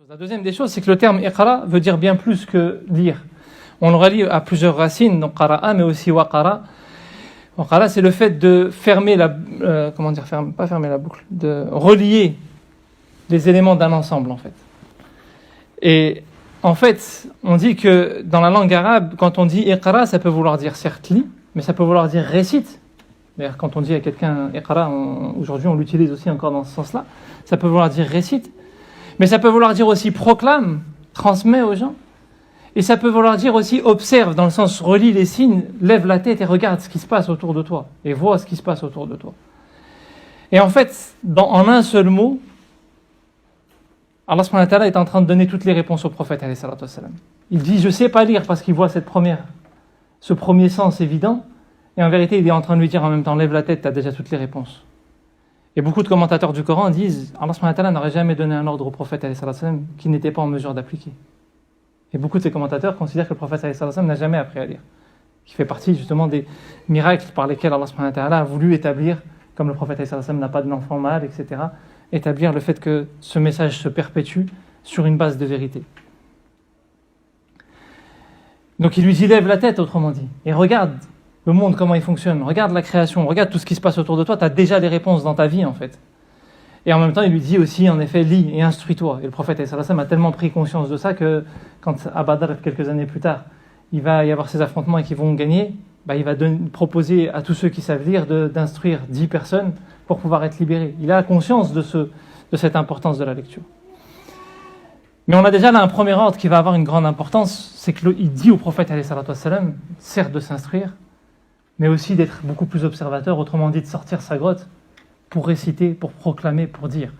La deuxième des choses, c'est que le terme iqra veut dire bien plus que lire. On le relie à plusieurs racines, donc qara'a, mais aussi waqara. Waqara, c'est le fait de fermer pas fermer la boucle, de relier les éléments d'un ensemble, en fait. Et en fait, on dit que dans la langue arabe, quand on dit iqra, ça peut vouloir dire certes lis, mais ça peut vouloir dire récite. D'ailleurs, quand on dit à quelqu'un iqra, aujourd'hui on l'utilise aussi encore dans ce sens-là, ça peut vouloir dire récite. Mais ça peut vouloir dire aussi proclame, transmet aux gens. Et ça peut vouloir dire aussi observe, dans le sens relie les signes, lève la tête et regarde ce qui se passe autour de toi. Et vois ce qui se passe autour de toi. Et en fait, en un seul mot, Allah subhanahu wa ta'ala est en train de donner toutes les réponses au prophète alayhi salatu wassalam. Il dit, je ne sais pas lire parce qu'il voit ce premier sens évident. Et en vérité, il est en train de lui dire en même temps, lève la tête, tu as déjà toutes les réponses. Et beaucoup de commentateurs du Coran disent, Allah subhanahu wa ta'ala n'aurait jamais donné un ordre au prophète alayhi salatu wassalam qu'il n'était pas en mesure d'appliquer. Et beaucoup de ces commentateurs considèrent que le prophète alayhi salatu wassalam n'a jamais appris à lire. Qui fait partie justement des miracles par lesquels Allah subhanahu wa ta'ala a voulu établir, comme le prophète alayhi salatu wassalam n'a pas d'enfant mâle, etc., établir le fait que ce message se perpétue sur une base de vérité. Donc il lui dit, lève la tête, autrement dit, et regarde le monde, comment il fonctionne, regarde la création, regarde tout ce qui se passe autour de toi, tu as déjà les réponses dans ta vie en fait. Et en même temps, il lui dit aussi, en effet, lis et instruis-toi. Et le prophète sallallahu alayhi wa sallam a tellement pris conscience de ça que quand à Badr, quelques années plus tard, il va y avoir ces affrontements et qu'ils vont gagner, il va proposer à tous ceux qui savent lire d'instruire 10 personnes pour pouvoir être libérés. Il a conscience de cette importance de la lecture. Mais on a déjà là un premier ordre qui va avoir une grande importance, c'est qu'il dit au prophète sallallahu alayhi wa sallam, certes de s'instruire, mais aussi d'être beaucoup plus observateur, autrement dit de sortir sa grotte pour réciter, pour proclamer, pour dire.